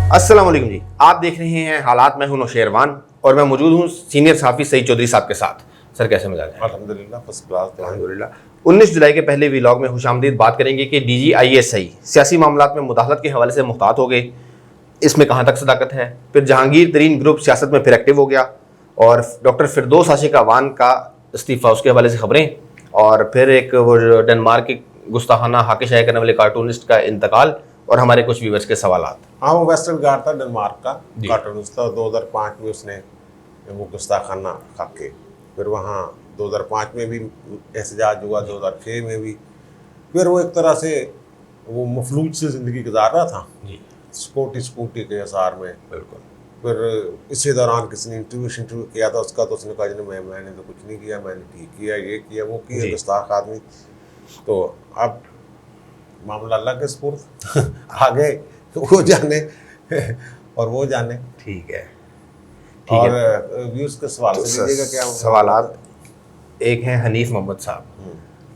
अस्सलाम वालेकुम जी, आप देख रहे हैं हालात। मैं हूं नौशेरवान और मैं मौजूद हूं सीनियर सहाफ़ी सईद चौधरी साहब के साथ। सर कैसे मिजाज हैं? अल्हम्दुलिल्लाह फर्स्ट क्लास। अल्हम्दुलिल्लाह। 19 जुलाई के पहले व्लॉग में खुशामदीद बात करेंगे कि DGISI सियासी मामलात में मुदाखलत के हवाले से मुहतात हो गए, इसमें कहाँ तक सदाकत है। फिर जहांगीर तरीन ग्रुप सियासत में फिर एक्टिव हो गया और डॉक्टर फिरदौस आशिक अवान का इस्तीफ़ा, उसके हवाले से खबरें। और फिर एक वो डेनमार्क के गुस्ताखाना हाके शाये करने वाले कार्टूनिस्ट का इंतकाल और हमारे कुछ व्यूवर्स के सवालात। हाँ, वो वेस्टर्न गार्ड था डेनमार्क का जी। कार्टूनिस्ट था। 2005 में उसने वो गुस्ताखाना खाके, फिर वहाँ 2005 में भी एहतजाज हुआ, 2006 में भी। फिर वो एक तरह से वो मफलूज से ज़िंदगी गुजार रहा था जी स्कूटी के आसार में। बिल्कुल। फिर इसी दौरान किसी ने इंटरव्यू किया था उसका, तो उसने कहा जी मैंने तो कुछ नहीं किया, मैंने ठीक किया, ये किया, वो किया, गुस्ताख आदमी। तो अब मामला अल्लाह के सुपुर्द आगे वो जाने और वो जाने। ठीक है। और व्यूज़ के सवाल से लीजिएगा क्या सवालात। एक हैं हनीफ मोहम्मद साहब,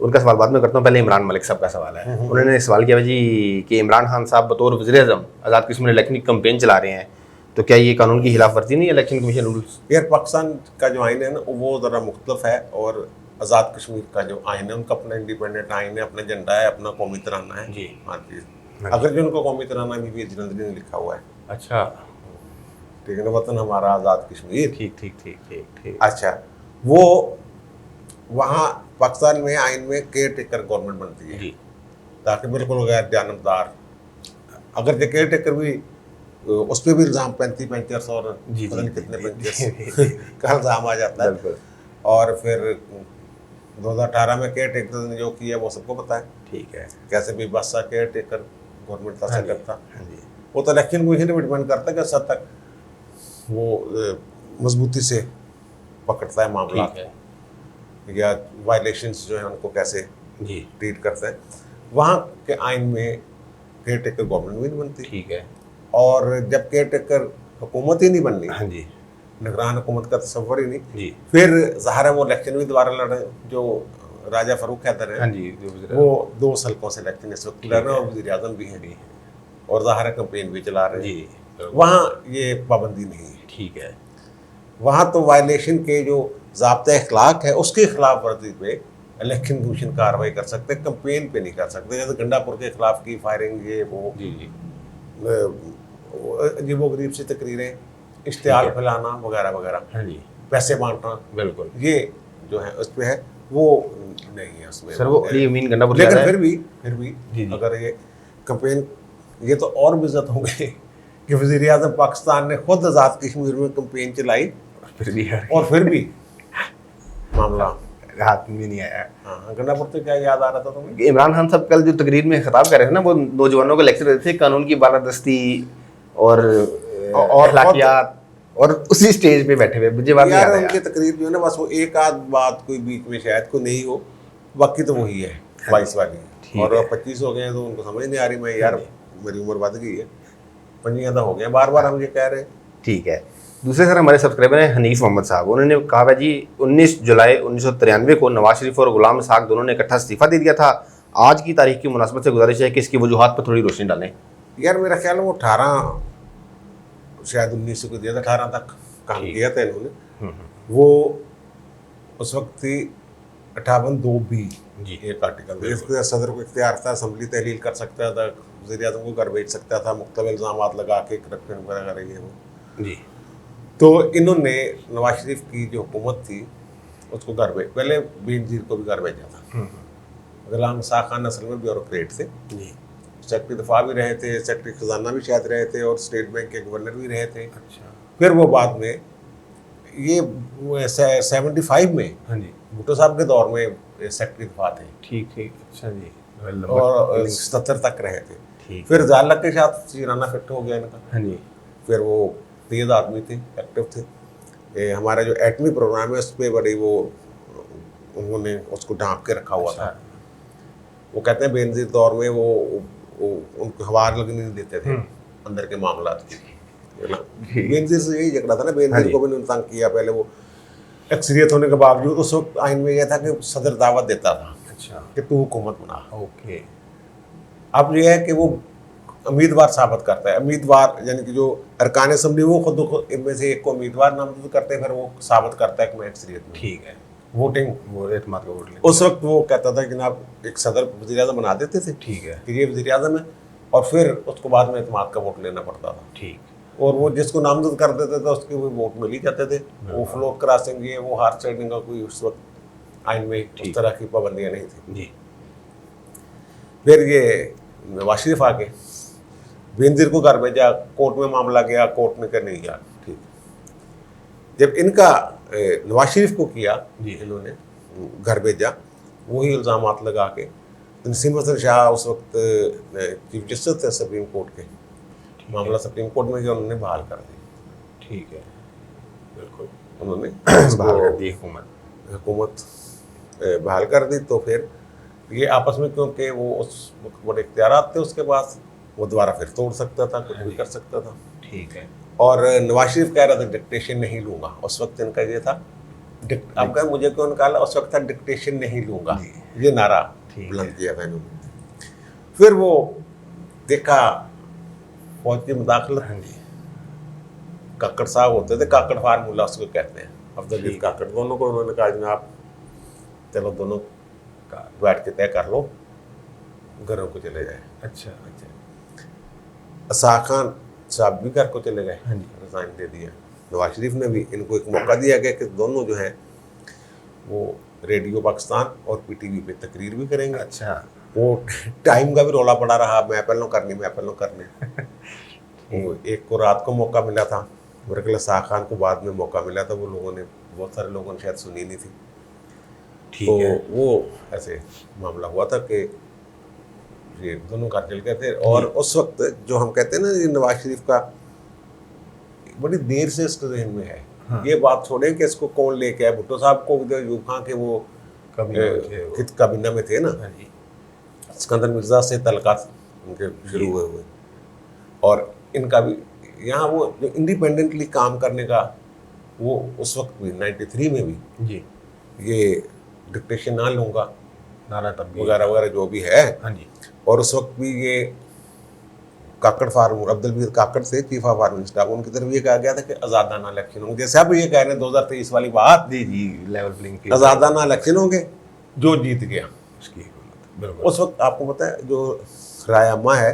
उनका सवाल बाद में करता हूँ, पहले इमरान मलिक साहब का सवाल है। उन्होंने सवाल किया जी कि इमरान खान साहब बतौर वज़ीर-ए-आज़म आज़ाद कश्मीर इलेक्शन की कैंपेन चला रहे हैं, तो क्या ये कानून की खिलाफ वर्जी नहीं है इलेक्शन कमीशन रूल्स? यार, पाकिस्तान का जो आइन है ना वो ज़रा मुख्तलिफ है, और आज़ाद कश्मीर का जो आइन है उनका अपना इंडिपेंडेंट आइन है, अपना झंडा है, अपना कौमी तराना है। जी। हाँ चीज़ अगर जो उनको कौमी तराना भी जलंधरी में लिखा हुआ है। अच्छा, ठीक है ना, वतन हमारा आज़ाद कश्मीर। ठीक ठीक ठीक ठीक ठीक। अच्छा, वो वहाँ पाकिस्तान में आइन में केयर टेकर गवर्नमेंट बनती है जी ताकि बिल्कुल गैर जानबदार, अगर जो केयर टेकर भी उस पर भी इल्ज़ाम 35 और जी पता नहीं जी कितने जी, 35 का इल्ज़ाम आ जाता है। बिल्कुल। और फिर 2018 में केयर टेकर ने जो किया वो सबको पता है। ठीक है। कैसे भी बादशाह केयर टेकर गवर्नमेंट का हाँ जी, सेटअप था। हाँ जी। वो तो इलेक्शन कमीशन पे डिपेंड करता है कि हद तक वो मजबूती से पकड़ता है मामला, ठीक है। या वायलेशंस जो है उनको कैसे जी ट्रीट करते हैं। वहाँ के आइन में केयर टेकर गवर्नमेंट भी नहीं बनती, ठीक है। और जब केयर टेकर हुकूमत ही नहीं बननी, हाँ जी निगरान हुकूमत का तस्वर ही नहीं, जी। फिर ज़ाहिर है वो इलेक्शन भी दोबारा लड़े। जो राजा फारूक हैदर हाँ है जी, वो 2 हल्कों से इलेक्शन इस वक्त लड़ रहे हैं और वज़ीर आज़म भी हैं, और ज़ाहिर है कैंपेन भी चला रहे हैं। जी। वहाँ ये पाबंदी नहीं है। ठीक है। वहाँ तो वायलेशन के जो ज़ाब्ता अखलाक है उसके खिलाफ वर्जी पे इलेक्शन कमीशन कार्रवाई कर सकते हैं, कैंपेन पे नहीं कर सकते। जैसे गंडापुर के खिलाफ की फायरिंग, ये वो जी जी अजीबोगरीब सी तकरीरें, इश्तिहार फैलाना वगैरह वगैरह, हाँ जी पैसे बांटना, बिल्कुल। ये जो है उस पर है, वो नहीं है उसमें। सर वो अली अमीन गंडापुर लेकिन है। फिर भी जी, जी। अगर ये कैंपेन, ये तो और भी इज्जत हो गई कि वज़ीर आज़म पाकिस्तान ने खुद आज़ाद कश्मीर में कैंपेन चलाई और फिर भी मामला हाथ में नहीं आया। हाँ, गंडापुर से क्या याद आ रहा था तुम्हें? इमरान खान साहब कल जो तकरीर में खिताब कर रहे थे ना, वो नौजवानों को लेक्चर देते थे कानून की बालादस्ती और अखलाकियात, और उसी स्टेज पे बैठे हुए मुझे बात नहीं यार याद उनकी है। तकरीर जो है ना, बस वो एक आध बात कोई बीच में शायद कोई नहीं हो, बाकी तो वही है 22 वाली। और 25 हो गए हैं तो उनको समझ नहीं आ रही। मैं यार मेरी उम्र बढ़ गई है, पंजियां तो हो गए, बार बार हम ये कह रहे हैं। ठीक है। दूसरे सर हमारे सब्सक्राइबर हैं हनीफ मोहम्मद साहब, उन्होंने कहा है जी 19 जुलाई 1993 को नवाज शरीफ और गुलाम इसहाक दोनों ने इकट्ठा इस्तीफा दे दिया था। आज की तारीख की मुनासबत से गुजारिश है कि इसकी वजूहात पर थोड़ी रोशनी डालें। यार मेरा ख्याल है वो 18 शायद 19 को दिया था, 18 तक काम किया था इन्होंने। वो उस वक्त थी 58(2)(b एक आर्टिकल, इसके सदर को इख्तियार था, असम्बली तहलील कर सकता था, वज़ीर आज़म को घर भेज सकता था, मुख्तलिफ इल्ज़ामात लगा के करप्शन वगैरह कर रही है वो जी। तो इन्होंने नवाज शरीफ की जो हुकूमत थी उसको घर भेज, पहले बेनज़ीर को भी घर भेजा था। गुलाम इसहाक खान असल में ब्यूरोक्रेट थे जी। सेक्रेटरी दफा भी रहे थे, सेक्रेटरी खजाना भी शायद रहे थे, और स्टेट बैंक के गवर्नर भी रहे थे। अच्छा। फिर वो बाद में ये 75 में हाँ जी। भुट्टो साहब के दौर में सेक्रेटरी दफा थे। ठीक ठीक। अच्छा जी। और 77 तक रहे थे। ठीक। फिर जालक के साथ चीराना फिट हो गया इनका। हाँ जी। फिर वो तेज़ आदमी थे, एक्टिव थे। हमारा जो एटमी प्रोग्राम है उस पर बड़ी वो उन्होंने उसको ढांप के रखा हुआ था। वो कहते हैं बेनज़ीर दौर में वो उनको हवा लगने नहीं देते थे अंदर के मामला की। बेनज़ीर से यही झगड़ा था ना, बेनज़ीर को भी उन्होंने तंग किया। पहले वो अक्सरियत होने के बावजूद उस वक्त आइन में यह था कि सदर दावत देता था। अच्छा। कि तू हुकूमत बना। ओके। अब यह है कि वो उम्मीदवार साबित करता है। उम्मीदवार यानी कि जो अरकान असम्बली वो खुद इनमें से एक को उम्मीदवार नामजद करते हैं, फिर वो साबित करता है कि मैं अक्सरियत में। ठीक है, वोटिंग वो एतमाद का वोट ले। उस वक्त वो कहता था कि जनाब एक सदर वज़ीर आज़म बना देते थे ठीक है, कि ये वज़ीर आज़म है, और फिर उसको बाद में एतमाद का वोट लेना पड़ता था। ठीक, और वो जिसको नामजद कर देते थे उसके वो वोट मिल ही जाते थे। वो फ्लोर क्रॉसिंग ये वो हार्स राइडिंग का कोई उस वक्त आइन में उस तरह की पाबंदियाँ नहीं थी जी। फिर ये नवाज शरीफ आ गए, बेनज़ीर को घर भेजा, कोर्ट में मामला गया, कोर्ट ने कहा नहीं यार ठीक। जब इनका नवाज शरीफ को किया जी। इन्होंने घर भेजा, वही इल्ज़ामात लगा के नसीम हसन शाह उस वक्त चीफ जस्टिस थे सुप्रीम कोर्ट के, मामला सुप्रीम कोर्ट में गया, उन्होंने बहाल कर दी। ठीक है, बिल्कुल उन्होंने बहाल कर दी हुकूमत बहाल कर दी। तो फिर ये आपस में, क्योंकि वो उस वक्त बड़े इख्तियारात थे उसके पास, वो दोबारा फिर तोड़ सकता था, कुछ भी कर सकता था। ठीक है, और नवाज शरीफ कह रहा था डिक्टेशन नहीं लूंगा, उस वक्त इनका ये था अब कहा मुझे क्यों निकाला, उस वक्त था डिक्टेशन नहीं लूंगा, ये नारा बुलंद किया था इन्होंने। फिर वो देखा फौज की मुदाखलत, काकड़ साहब होते थे, काकड़ फार्मूला उसको कहते हैं, अफजल काकड़, दोनों को उन्होंने कहा जनाब चलो दोनों बैठ के तय कर लो, घरों को चले जाए। अच्छा, असा खान साहब भी घर को चले गए, हाँ जी, रिजाइन दे दिया। नवाज शरीफ ने भी इनको एक मौका दिया गया कि दोनों जो हैं वो रेडियो पाकिस्तान और पीटीवी पे तकरीर भी करेंगे। अच्छा, वो टाइम का भी रौला पड़ा रहा, मैं पहले करने वो एक को रात को मौका मिला था, मेरे ख्याल शाह खान को बाद में मौका मिला था, वो लोगों ने बहुत सारे लोगों ने शायद सुनी नहीं थी। तो वो ऐसे मामला हुआ था कि ये दोनों घर चल गए थे। और उस वक्त जो हम कहते हैं ना, ये नवाज शरीफ का बड़ी देर से इस ट्रेन में है। हाँ। ये बात छोड़ें कि इसको कौन लेके आया, भुट्टो साहब को यूब खां के वो काबीना में थे ना, सिकंदर मिर्जा से तलकात उनके शुरू हुए, और इनका भी यहाँ वो जो इंडिपेंडेंटली काम करने का वो उस वक्त भी 93 में भी जी ये डिक्टेशन ना लूंगा नारा तब वगैरह वगैरह जो भी है। हाँ जी, और उस वक्त भी ये काकड़ फार्म अब्दुल वीर काकड़ से चीफ ऑफ आर्मी स्टाफ, उनकी तरफ ये कहा गया था कि आज़ादाना इलेक्शन होंगे, जैसे अब ये कह रहे हैं 2023 वाली बात, जी लेवल प्लेइंग फील्ड, आज़ादाना इलेक्शन होंगे, जो जीत गया उसकी बिल्कुल। उस वक्त आपको पता है जो राय अम्मा है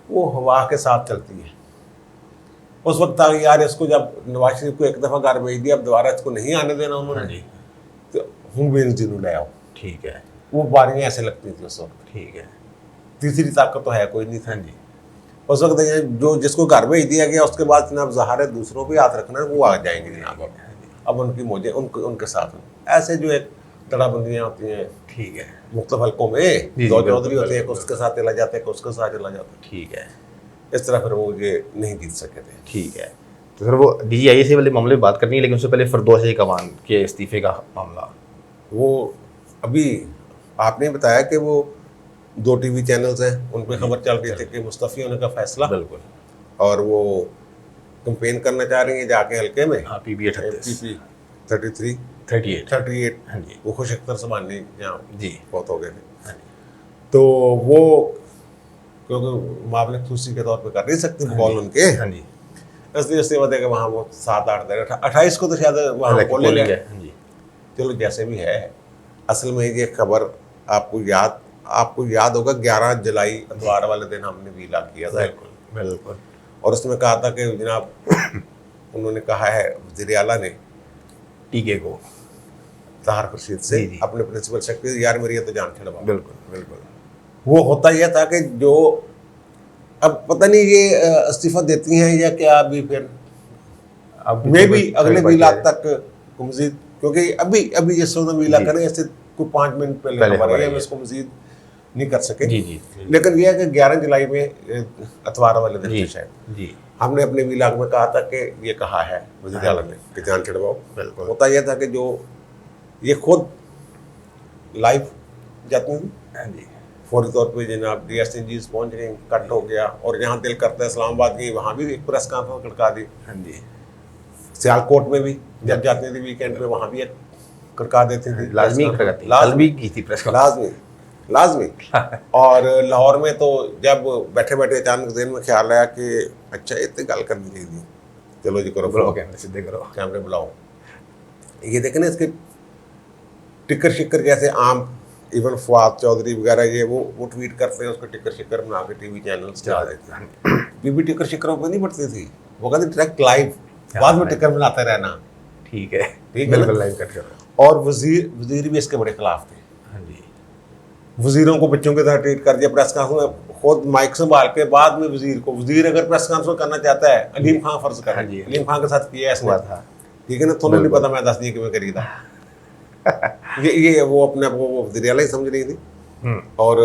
वो हवा के साथ चलती है। उस वक्त था यार इसको जब नवाज शरीफ को एक दफ़ा घर भेज दिया, अब दोबारा इसको नहीं आने देना उन्होंने, तो हूँ बेनज़ीर ले आओ। ठीक है, वो बारियाँ ऐसे लगती थी उस वक्त। ठीक है, तीसरी ताकत तो है कोई नहीं था जी उस वक्त। जो जिसको घर भेज दिया गया उसके बाद जनाब ज़ाहिर है दूसरों पे हाथ रखना वो आ जाएंगे जनाब, अब उनकी मौजें उनके साथ ऐसे जो एक तड़ाबंदियाँ होती हैं। ठीक है, मुख्तलिफ हल्कों में दो चौधरी होते हैं, उसके साथ चला जाता है, उसके साथ चला जाता है। ठीक है, इस तरह फिर वो ये नहीं जीत सके थे। ठीक है, तो सर वो DGIA वाले मामले में बात करनी है, लेकिन उससे पहले फिरदौस कमान के इस्तीफे का मामला, वो अभी आपने बताया कि वो 2 टीवी चैनल्स हैं उन पर खबर चल रही थी कि मुस्तफ़ी होने का फैसला, बिल्कुल, और वो कंपेन करना चाह रही हैं जाके हल्के में। हाँ, PB 38 हाँ जी, वो खुश अख्तर सबानी यहाँ जी बहुत हो गए थे। तो वो क्योंकि मामले खुशी के तौर पे कर नहीं सकते बॉल उनके, हाँ जी, इसलिए उससे बताया कि वहाँ वो 7-8 दिन 28 को तो शायद वहाँ बोलेंगे। हाँ जी, चलो जैसे भी है, असल में ये खबर आपको याद होगा 11 जुलाई इतवार वाले दिन हमने वीला किया था। बिल्कुल, और उसमें कहा था कि जनाब उन्होंने कहा है वज़ीर आला ने टीके को ताहिर खुर्शीद से अपने प्रिंसिपल सेक्रेटरी, यार मेरी तो जान छड़वा। बिल्कुल, वो होता यह था कि जो अब पता नहीं ये इस्तीफा देती हैं या क्या, अभी फिर मैं भी अगले वीला तक मजीद, क्योंकि अभी जिस वक्त वीला करें ऐसे कोई 5 मिनट पहले खबर है, हम इसको मजीद नहीं कर सके। जी, लेकिन यह है कि 11 जुलाई में इतवार वाले दिन शायद हमने अपने वीला में कहा था कि ये कहा है वज़ीर आला ने कि जान छड़वाओ। होता यह था कि जो ये खुद लाइव जाती थी फौरी तौर पे, जनाब DSNGs पहुंच गई, कट हो गया, और यहाँ दिल करता है इस्लामाबाद गई, वहाँ भी एक प्रेस कॉन्फ्रेंस खड़का दी। हाँ जी, सियालकोट में भी जब जाती थी वीकेंड पे वहाँ भी एक खड़का देती थी, लाजमी की थी प्रेस, लाजमी। लाजमी। और लाहौर में तो जब बैठे बैठे अचानक दिन में ख्याल आया कि अच्छा इतनी गल करनी चाहिए, चलो जी करो, बुलाओ कैमरे सीधे करो। कैमरे बुलाओ। ये देखें ना इसके टिक्कर शिक्कर कैसे आम, इवन फवाद चौधरी वगैरह ये वो ट्वीट करते हैं, उसको टिक्कर शिक्कर बना के टीवी चैनल्स चला देते हैं। बीबी टिक्कर शिक्करों पर नहीं पड़ती थी, वो कहते डायरेक्ट लाइव, बाद में टिक्कर बनाते रहना। ठीक है, ठीक है बिल्कुल ना? लाइव कट करो। और वजीर भी इसके बड़े खिलाफ थे। हाँ जी, वजीरों को बच्चों की तरह ट्रीट कर दिया, प्रेस कॉन्फ्रेंस में खुद माइक संभाल के, बाद में वजीर अगर प्रेस कॉन्फ्रेंस करना चाहता है, अलीम खान फर्ज कर, हाँ जी, अलीम खान के साथ किया हुआ इसने, था। ठीक है ना, तुम्हें नहीं पता, मैं दस दिए कि मैं करी था। ये वो अपने आप को वजीर आला ही समझ रही थी। और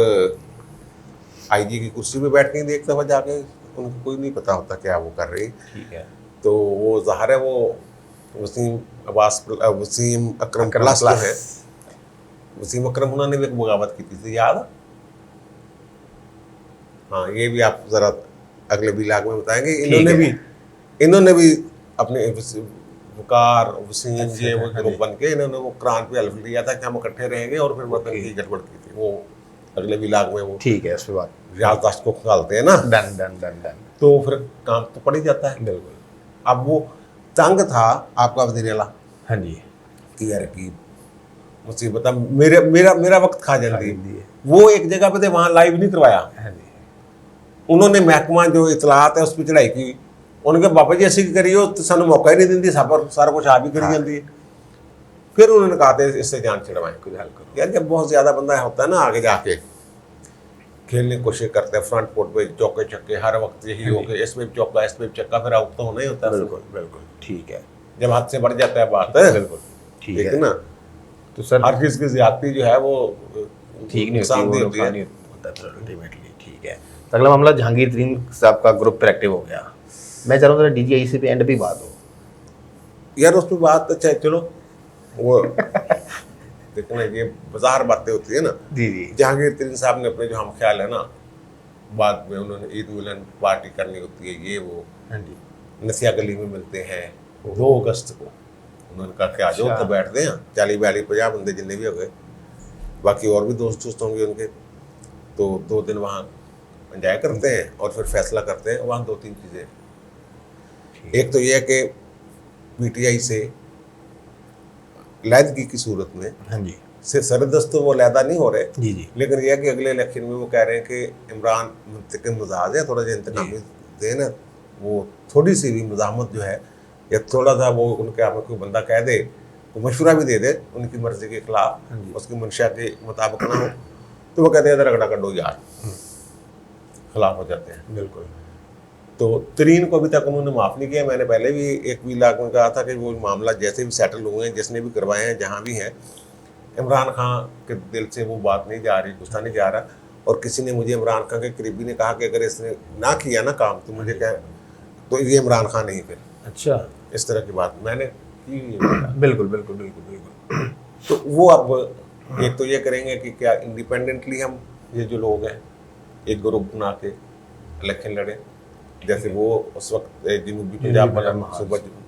आईजी की कुर्सी पे बैठ गई थी एक दफा जाके, उनको कोई नहीं पता होता क्या वो कर रही। ठीक है, तो वो ज़ाहिर है वो वसीम अकरम प्लस जो है, वसीम अकरम उन्होंने भी एक बगावत की थी, याद है? हाँ, ये भी आप जरा अगले ब्लॉग में बताएंगे। इन्होंने भी अपने वकार वसीम ये वो ग्रुप बन के इन्होंने वो कुरान पे हल्फ लिया था कि हम इकट्ठे रहेंगे, और फिर वतन की गड़बड़ की थी। वो अगले ब्लॉग में वो ठीक है, उस पर बात याददाश्त को खंगालते हैं ना, डन डन डन डन, तो फिर काम तो पड़ ही जाता है। बिल्कुल। अब वो तंग था आपका वज़ीर आला हाँ जी, कि यार की मुसीबत, मेरा मेरा मेरा वक्त खा जाती है। वो एक जगह पे थे, वहाँ लाइव नहीं करवाया। हाँ जी, उन्होंने महकमा जो इतलात है उस पर चढ़ाई की, उनके बाबा जी ऐसी करियो तो सानू मौका ही नहीं देती, सारा कुछ आप ही करी जाती है। फिर उन्होंने कहा था इससे जान छिड़वाएं, कुछ हल करो। यार जब बहुत ज़्यादा बंदा होता है ना, आगे जाके खेलने की कोशिश करते हैं, फ्रंट कोर्ट पे चौके छक्के हर वक्त यही हो गए, इस पे भी चौका इस पे भी छक्का, फिर आउट तो होना ही होता है। बिल्कुल बिल्कुल, ठीक है, जब हाथ से बढ़ जाता है बात, बिल्कुल ठीक ठीक है है ना। तो सर हर चीज़ की ज्यादती जो है वो ठीक नहीं नुकसान होती, नहीं वो होती है। नुकसान नहीं होता है अल्टीमेटली। ठीक है, तो अगला मामला जहांगीर तरीन साहब का ग्रुप पर एक्टिव हो गया। मैं चाह रहा हूँ DGIC पे एंड पे बात हो। यार उस पर बात अच्छा चलो, वो देखना ये बाजार बातें होती है ना। जी जी, जहांगीर तरीन साहब ने अपने जो हम ख्याल है ना, बाद में उन्होंने ईद मिलन पार्टी करनी होती है, ये वो हाँ जी, नसिया गली में मिलते हैं 2 अगस्त को। उन्होंने कहा कि आ जाओ तो बैठते हैं, 40-42-50 बंदे जितने भी हो गए, बाकी और भी दोस्त होंगे उनके, तो 2 दिन वहाँ एंजॉय करते हैं और फिर फैसला करते हैं। वहाँ 2-3 चीज़ें, एक तो ये है कि PTI से लैदगी की सूरत में हाँ जी, से सरदस्त तो वो लैदा नहीं हो रहे, जी जी, लेकिन यह है कि अगले इलेक्शन में वो कह रहे हैं कि इमरान मुंतकिम मिजाज है, थोड़ा सा इंतकामी देन है, वो थोड़ी सी भी मज़ामत जो है या थोड़ा सा वो उनके आप में कोई बंदा कह दे तो मशवरा भी दे दे उनकी मर्जी के खिलाफ, उसकी मंशा के मुताबिक ना हो, तो वो कहते हैं रगड़ा कड्डो यार, खिलाफ हो जाते हैं। बिल्कुल। तो तरीन को अभी तक उन्होंने माफ़ नहीं किया। मैंने पहले भी एक व्लॉग में कहा था कि वो मामला जैसे भी सेटल हुए हैं, जिसने भी करवाए हैं, जहाँ भी हैं, इमरान खान के दिल से वो बात नहीं जा रही, गुस्सा नहीं जा रहा। और किसी ने मुझे, इमरान खान के करीबी ने कहा कि अगर इसने ना किया ना काम तो मुझे क्या, तो ये इमरान खान नहीं, फिर अच्छा, इस तरह की बात मैंने की। बिल्कुल बिल्कुल बिल्कुल बिल्कुल। तो वो अब एक तो ये करेंगे कि क्या इंडिपेंडेंटली हम ये जो लोग हैं एक ग्रुप बना के इलेक्शन लड़े, जैसे वो उस वक्त जनूबी पंजाब वाला,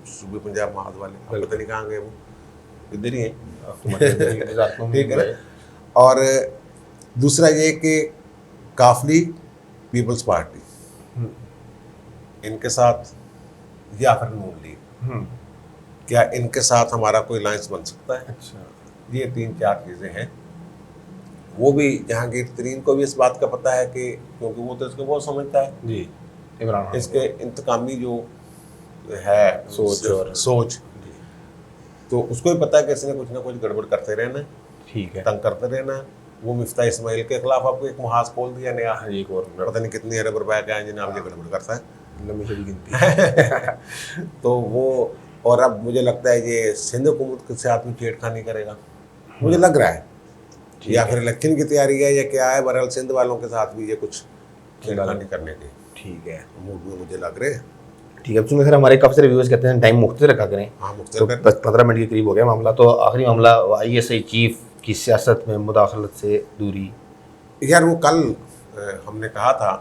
सूबी पंजाब महाज वाले, पता नहीं कहाँ गए, वो इधर ही हैं, ठीक है ना। और दूसरा ये कि काफली पीपल्स पार्टी, इनके साथ या फिर नून लीग, क्या इनके साथ हमारा कोई अलायंस बन सकता है। अच्छा, ये 3-4 चीज़ें हैं। वो भी जहांगीर तरीन को भी इस बात का पता है कि क्योंकि वो तो इसको बहुत समझता है जी, इमरान खान इसके इंतकामी जो है सोच, तो उसको भी पता है कि इसने कुछ ना कुछ गड़बड़ करते रहना है, ठीक है, तंग करते रहना है। वो मिफ्ता इस्माइल के खिलाफ आपको एक मुहाज खोल दिया नया, एक और पता नहीं कितनी अरब रुपए का है जिन्हें आप ये गड़बड़ करता है, लंबी चौड़ी गिनती। तो वो, और अब मुझे लगता है ये सिंध हुकूमत के साथ भी छेड़खानी करेगा, मुझे लग रहा है, या फिर इलेक्शन की तैयारी है या क्या है। बहरहाल सिंध वालों के साथ भी ये कुछ छेड़खानी करने की ठीक है, मूड में मुझे लग रहे हैं। ठीक है। अब चूँकि सर हमारे काफ़ी सारे व्यूअर्स कहते हैं टाइम मुख्तलिफ रखा करें, हाँ, तो 15 मिनट के करीब हो गया मामला। तो आखिरी मामला ISI चीफ की सियासत में मुदाखलत से दूरी। यार वो कल हमने कहा था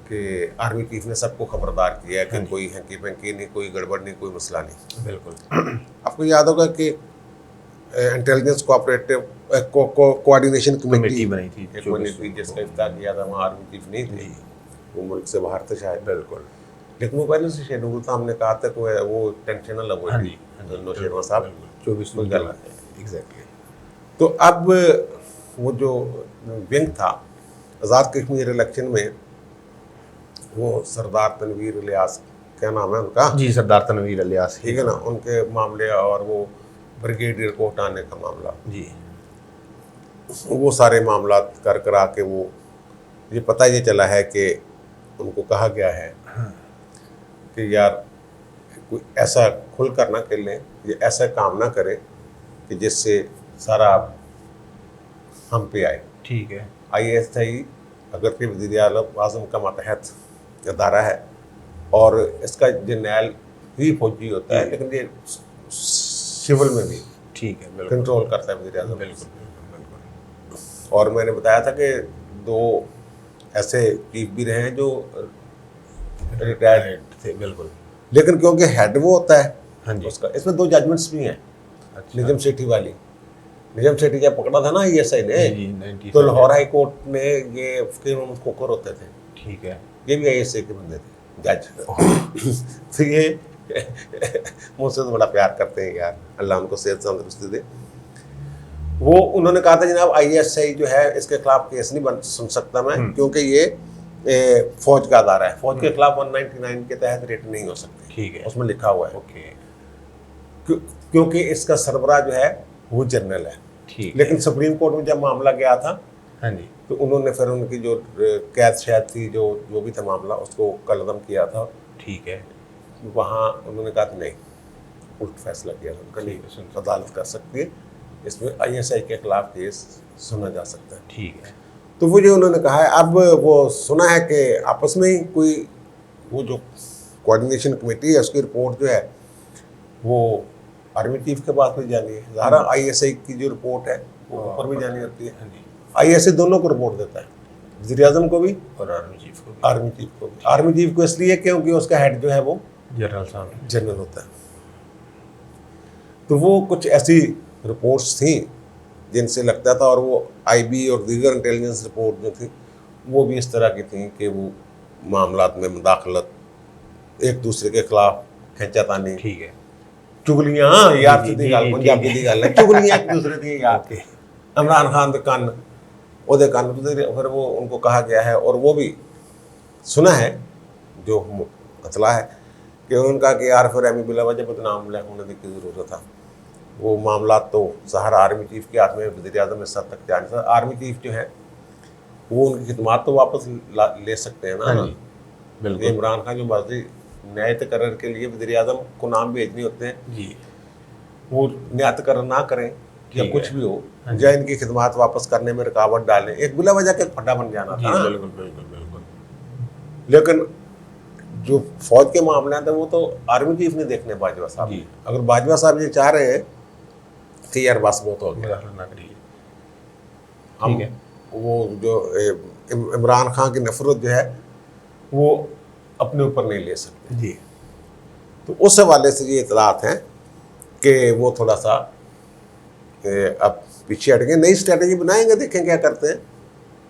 कि आर्मी चीफ ने सबको खबरदार किया है कि कोई हैंकी पैंकी नहीं, कोई गड़बड़ नहीं, कोई मसला नहीं। बिल्कुल। आपको याद होगा कि intelligence cooperative coordination committee committee बनी थी एक बनी थी जिसका इफ्तार किया था, वहाँ आर्मी चीफ नहीं थे, वो मुल्क से बाहर थे शायद, बिल्कुल। लेकिन वो पहले से शेड्यूल था। हमने कहा था कि वो टेंशन अलग हुई थी नौशेरवा साहब, 24 कोई गलत है। एग्जैक्टली। तो अब वो जो विंग था आज़ाद कश्मीर इलेक्शन में, वो सरदार तनवीर इलियास, क्या नाम है उनका, जी सरदार तनवीर इलियास, ठीक है ना, उनके मामले और वो ब्रिगेडियर को हटाने का मामला, जी वो सारे मामला कर करा के वो ये पता ये चला है कि उनको कहा गया है कि यार कोई ऐसा खुल कर ना कर लें, ये ऐसा काम ना करें कि जिससे सारा हम पे आए। ठीक है। ISI अगर कि वज़ीर आज़म का मातहत अदारा है और इसका जर्नैल ही फौजी होता है, लेकिन ये सिविल में भी ठीक है, बिल्कुल कंट्रोल करता है वज़ीर आज़म। बिल्कुल। और मैंने बताया था कि 2 ऐसे चीफ भी रहे हैं जो रिटायर्ड थे, बिल्कुल। लेकिन क्योंकि हेड वो होता है हाँ जी। उसका, इसमें 2 जजमेंट्स भी हैं। अच्छा। निजाम सेठी वाली, निजाम सेठी जब पकड़ा था ना ISI ने, जी, 90 तो लाहौर हाई कोर्ट ने ये फिर खोकर होते थे, ठीक है। ये भी ISI के बंदे थे जज। तो ये मुझसे तो बड़ा प्यार करते हैं यार, अल्लाह उनको सेहत तंदुरुस्ती दे। वो उन्होंने कहा था जनाब ISI जो है इसके खिलाफ केस नहीं बन सुन सकता मैं, क्योंकि ये फौज का अदारा है, फौज के खिलाफ 199 के तहत रेट नहीं हो सकती, ठीक है, उसमें लिखा हुआ है। ओके। क्योंकि इसका सरबराह जो है वो जनरल है। ठीक। लेकिन सुप्रीम कोर्ट में जब मामला गया था, हाँ जी, तो उन्होंने फिर उनकी जो कैद शायद थी, जो भी था मामला, उसको कलअदम किया था। ठीक है। वहाँ उन्होंने कहा कि नहीं, उल्ट फैसला किया था उनका, नहीं अदालत कर सकती है, इसमें ISI के खिलाफ केस सुना जा सकता है। ठीक है। तो वो जो उन्होंने कहा है, अब वो सुना है कि आपस में ही कोई वो जो कोऑर्डिनेशन कमेटी है उसकी रिपोर्ट जो है वो आर्मी चीफ के पास भी जानी है। ज़ाहिर ISI की जो रिपोर्ट है वो ऊपर भी जानी होती है। हाँ जी। ISI दोनों को रिपोर्ट देता है, वज़ीर आज़म को भी और आर्मी चीफ को भी। आर्मी चीफ को भी। आर्मी चीफ को इसलिए क्योंकि उसका हेड जो है वो जनरल साहब। जनरल होता है। तो वो कुछ ऐसी रिपोर्ट्स थी जिनसे लगता था, और वो IB और दीगर इंटेलिजेंस रिपोर्ट जो थी वो भी इस तरह की थी कि वो मामलात में मुदाखलत, एक दूसरे के खिलाफ खींचातानी, ठीक है, चुगलियां, यार सिद्धी गल पंजाबी दी गल है, चुगलियां एक दूसरे दी यार के, इमरान खान दे कन्न ओदे कन्न, फिर वो उनको कहा गया है, और वो भी सुना है जो मतला है कि उन्होंने कहा कि यार फिर एमी बिला वजह बदनाम होने की ज़रूरत था। वो मामला तो सहारा आर्मी चीफ के हाथ में, वज़ीर आज़म इस हद तक जाने था। आर्मी चीफ जो है वो उनकी खिदमत तो वापस ले सकते हैं ना। हाँ जी, बिल्कुल। इमरान खान जो मर्जी न्याय तकर्रर के लिए वज़ीर आज़म को नाम भेजने होते हैं जी, वो न्याय तकर्रर ना करें या कुछ भी हो, हाँ या इनकी खिदमत वापस करने में रुकावट डालें, एक बिला वजह के फड्डा बन जाना जी, था ना। बिल्कुल बिल्कुल बिल्कुल। लेकिन जो फौज के मामले थे वो तो आर्मी चीफ ने देखने बाजवा साहब। जी। अगर बाजवा साहब ये चाह रहे हैं कि यार बस बहुत हो गया, मुदाखलत ना करिए, हम ठीक है। वो जो इमरान खान की नफरत जो है वो अपने ऊपर नहीं ले सकते। जी, तो उस हवाले से ये इतलात हैं कि वो थोड़ा सा अब पीछे हट गए, नई स्ट्रेटजी बनाएंगे, देखें क्या करते हैं।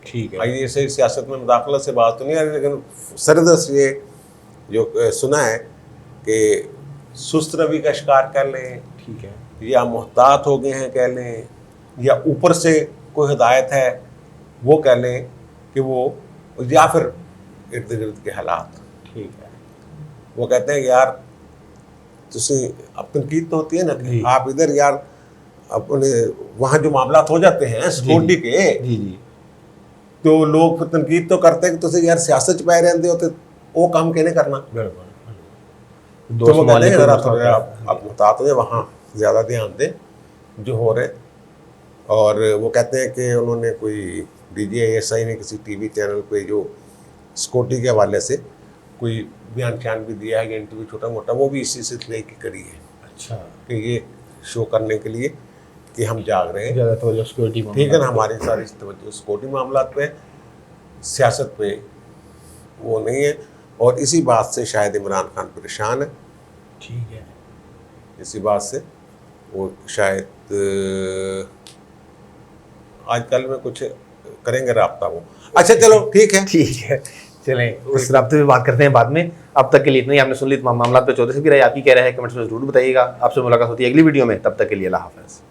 ठीक है। आइए से सियासत में मुदाखलत से बात तो नहीं आ रही, लेकिन सरदस ये जो सुना है कि सुस्त रवि का शिकार कर लें, ठीक है, या मुहतात हो गए हैं कह लें, या ऊपर से कोई हिदायत है वो कह लें कि वो, या फिर इर्द गिर्द के हालात। ठीक है। वो कहते हैं कि यार तुसी, अब तनकीद तो होती है ना कि जी। आप इधर यार अपने वहाँ जो मामला हो जाते हैं सिक्योरिटी के, जी जी, तो लोग फिर तनकीद तो करते हैं कि तुसी यार सियासत च पै रहिंदे हो, तो वो काम कहने करना। बिल्कुल। तो वो कहते हैं ज़रा थोड़ा आप मुहतात हो जाए, वहाँ ज़्यादा ध्यान दें जो हो रहे। और वो कहते हैं कि उन्होंने कोई DGI ने किसी TV चैनल पे जो सिक्योरिटी के हवाले से कोई बयान शान भी दिया है, कि इंटरव्यू छोटा मोटा, वो भी इसी सिलसिले की करी है। अच्छा, कि ये शो करने के लिए कि हम जाग रहे हैं, ज़्यादा तवज्जो सिक्योरिटी, ठीक है ना, हमारी सारी तवज्जो सिक्योरिटी मामलात पे, सियासत पे वो नहीं है। और इसी बात से शायद इमरान खान परेशान है, ठीक है। इसी बात से वो शायद आजकल में कुछ करेंगे राब्ता वो। अच्छा चलो ठीक है। ठीक है, चलें उस राब्ते में बात करते हैं बाद में। अब तक के लिए इतना ही। आपने सुन ली तमाम मामला पे चौधरी से भी राय, आपकी क्या राय है कमेंट्स में जरूर बताइएगा। आपसे मुलाकात होती है अगली वीडियो में, तब तक के लिए अल्लाह हाफ़िज़।